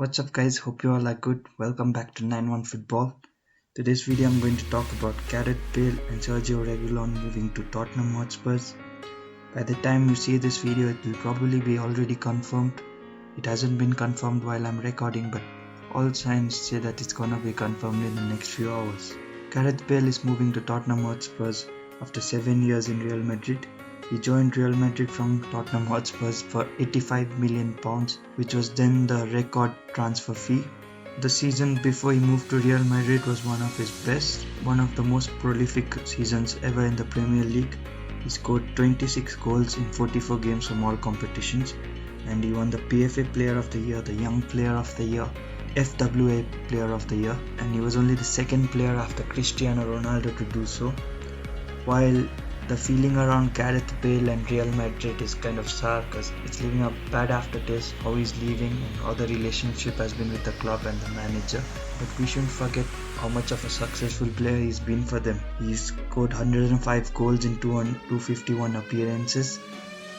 What's up guys, hope you all are good. Welcome back to 9-1 Football. Today's video I'm going to talk about Gareth Bale and Sergio Reguilon moving to Tottenham Hotspurs. By the time you see this video it will probably be already confirmed. It hasn't been confirmed while I'm recording, but all signs say that it's gonna be confirmed in the next few hours. Gareth Bale is moving to Tottenham Hotspurs after 7 years in Real Madrid. He joined Real Madrid from Tottenham Hotspurs for £85 million, which was then the record transfer fee. The season before he moved to Real Madrid was one of his best, one of the most prolific seasons ever in the Premier League. He scored 26 goals in 44 games from all competitions, and he won the PFA Player of the Year, the Young Player of the Year, FWA Player of the Year, and he was only the second player after Cristiano Ronaldo to do so. While the feeling around Gareth Bale and Real Madrid is kind of sour because it's leaving a bad aftertaste how he's leaving and how the relationship has been with the club and the manager. But we shouldn't forget how much of a successful player he's been for them. He's scored 105 goals in 251 appearances,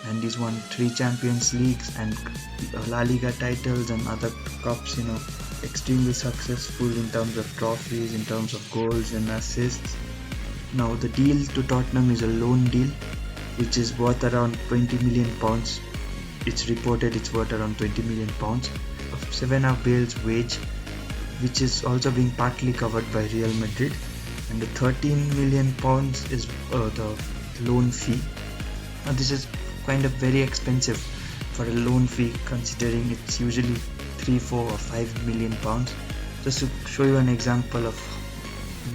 and he's won 3 Champions Leagues and La Liga titles and other cups, extremely successful in terms of trophies, in terms of goals and assists. Now the deal to Tottenham is a loan deal which is worth around £20 million. It's reported it's worth around £20 million of Sevilla Bale's wage, which is also being partly covered by Real Madrid, and the £13 million is the loan fee. Now this is kind of very expensive for a loan fee considering it's usually 3, 4 or £5 million. Just to show you an example of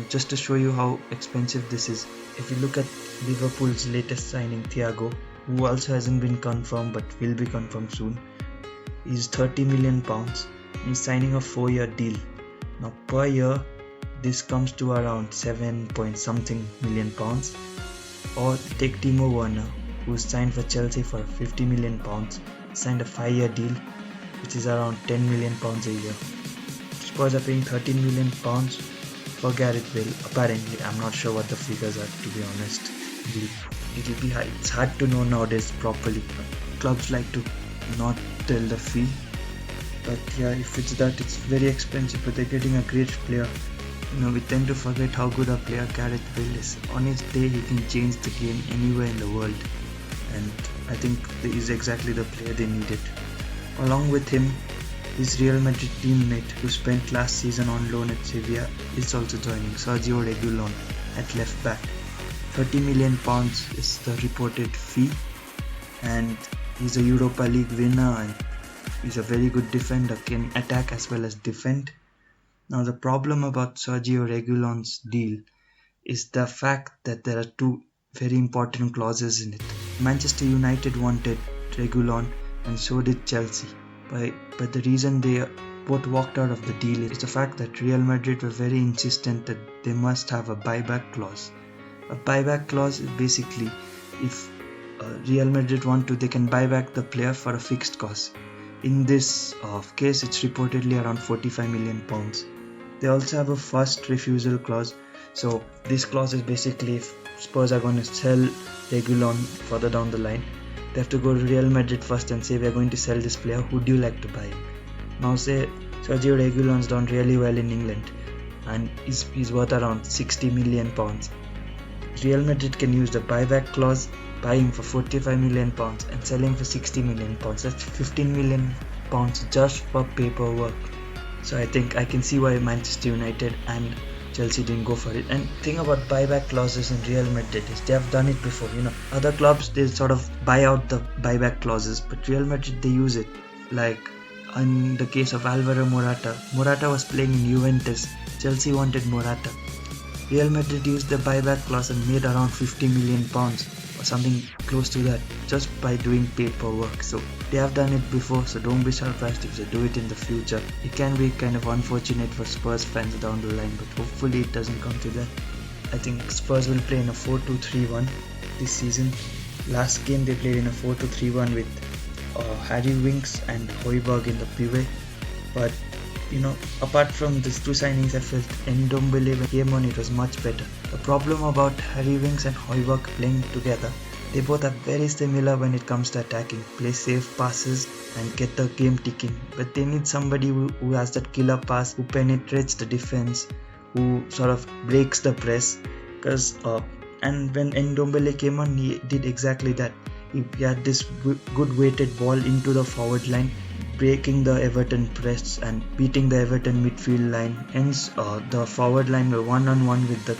just to show you how expensive this is, if you look at Liverpool's latest signing, Thiago, who also hasn't been confirmed but will be confirmed soon, is £30 million. He's signing a 4-year deal. Now per year this comes to around 7 point something million pounds. Or take Timo Werner, who's signed for Chelsea for £50 million, signed a 5-year deal which is around £10 million a year. Spurs are paying £13 million for Gareth Bale. Apparently, I'm not sure what the figures are, to be honest. It'll be high. It's hard to know nowadays properly. Clubs like to not tell the fee, but yeah, if it's that, it's very expensive, but they're getting a great player. We tend to forget how good a player Gareth Bale is. On his day, he can change the game anywhere in the world, and I think he's exactly the player they needed. Along with him, his Real Madrid teammate who spent last season on loan at Sevilla is also joining, Sergio Reguilon at left back. £30 million is the reported fee, and he's a Europa League winner and he's a very good defender, can attack as well as defend. Now the problem about Sergio Reguilon's deal is the fact that there are 2 very important clauses in it. Manchester United wanted Reguilon and so did Chelsea. But the reason they both walked out of the deal is the fact that Real Madrid were very insistent that they must have a buyback clause. A buyback clause is basically if Real Madrid want to, they can buy back the player for a fixed cost. In this case, it's reportedly around £45 million. They also have a first refusal clause. So this clause is basically if Spurs are going to sell Reguilon further down the line, they have to go to Real Madrid first and say, we are going to sell this player, who do you like to buy him? Now say Sergio Reguilon's done really well in England and he's worth around £60 million. Real Madrid can use the buyback clause, buy him for £45 million and sell him for £60 million. That's £15 million just for paperwork. So I think I can see why Manchester United and Chelsea didn't go for it. And the thing about buyback clauses in Real Madrid is they have done it before. Other clubs, they sort of buy out the buyback clauses, but Real Madrid, they use it. Like in the case of Alvaro Morata was playing in Juventus. Chelsea wanted Morata. Real Madrid used the buyback clause and made around £50 million or something close to that just by doing paperwork. So they have done it before, so don't be surprised if they do it in the future. It can be kind of unfortunate for Spurs fans down the line, but hopefully it doesn't come to that. I think Spurs will play in a 4-2-3-1 this season. Last game they played in a 4-2-3-1 with Harry Winks and Højbjerg in the pivot. But apart from these 2 signings, I felt Ndombele came on, it was much better. The problem about Harry Winks and Højbjerg playing together They both are very similar when it comes to attacking, play safe passes and get the game ticking. But they need somebody who has that killer pass, who penetrates the defense, who sort of breaks the press. And when Ndombele came on, he did exactly that. He had this good weighted ball into the forward line, breaking the Everton press and beating the Everton midfield line. Hence, the forward line were one-on-one with the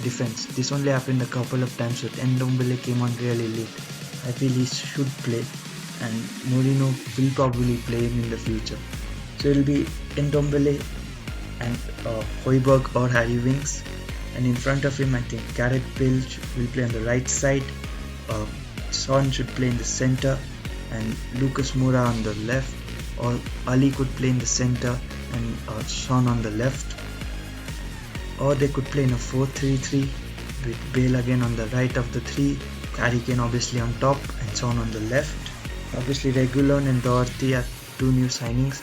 defense. This only happened a couple of times with Ndombele came on really late. I feel he should play, and Mourinho will probably play him in the future. So it will be Ndombele and Højbjerg or Harry Winks, and in front of him I think Gareth Bale will play on the right side, Son should play in the center, and Lucas Moura on the left, or Ali could play in the center and Son on the left, or they could play in a 4-3-3 with Bale again on the right of the three, Harry Kane obviously on top and Son on the left. Obviously Reguilon and Doherty are two new signings,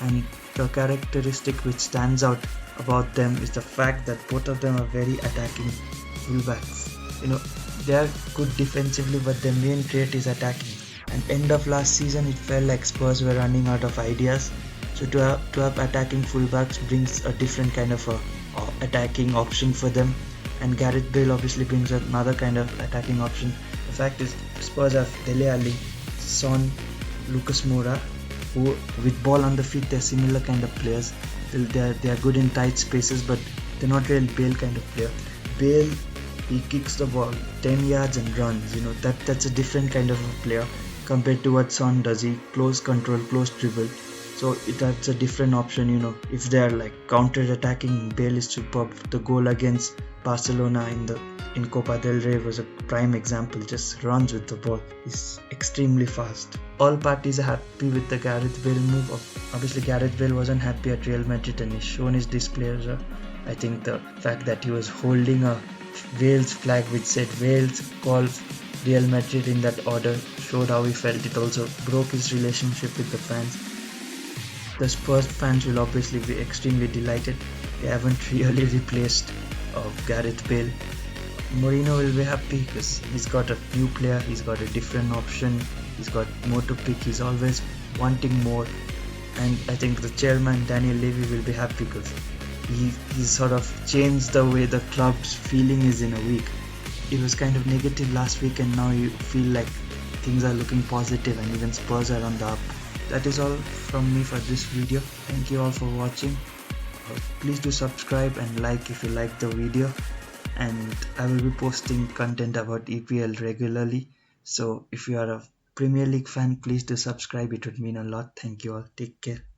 and the characteristic which stands out about them is the fact that both of them are very attacking fullbacks. They are good defensively, but their main trait is attacking. And end of last season, it felt like Spurs were running out of ideas. So to have attacking fullbacks brings a different kind of attacking option for them. And Gareth Bale obviously brings another kind of attacking option. The fact is, Spurs have Dele Alli, Son, Lucas Moura, who with ball on the feet, they're similar kind of players. They are good in tight spaces, but they're not really Bale kind of player. Bale, he kicks the ball 10 yards and runs. That's a different kind of a player compared to what Son does. He close control, close dribble. So that's a different option. If they are like counter-attacking, Bale is superb. The goal against Barcelona in Copa del Rey was a prime example. Just runs with the ball. He's extremely fast. All parties are happy with the Gareth Bale move. Obviously, Gareth Bale wasn't happy at Real Madrid, and he's shown his displeasure. I think the fact that he was holding a Wales flag which said Wales call Real Madrid in that order showed how he felt. It also broke his relationship with the fans. The Spurs fans will obviously be extremely delighted. They haven't really replaced Gareth Bale. Mourinho will be happy because he's got a new player, he's got a different option, he's got more to pick, he's always wanting more. And I think the chairman Daniel Levy will be happy because he's sort of changed the way the club's feeling is in a week. It was kind of negative last week, and now you feel like things are looking positive and even Spurs are on the up. That is all from me for this video. Thank you all for watching. Please do subscribe and like if you like the video, and I will be posting content about EPL regularly. So if you are a Premier League fan, please do subscribe. It would mean a lot. Thank you all. Take care.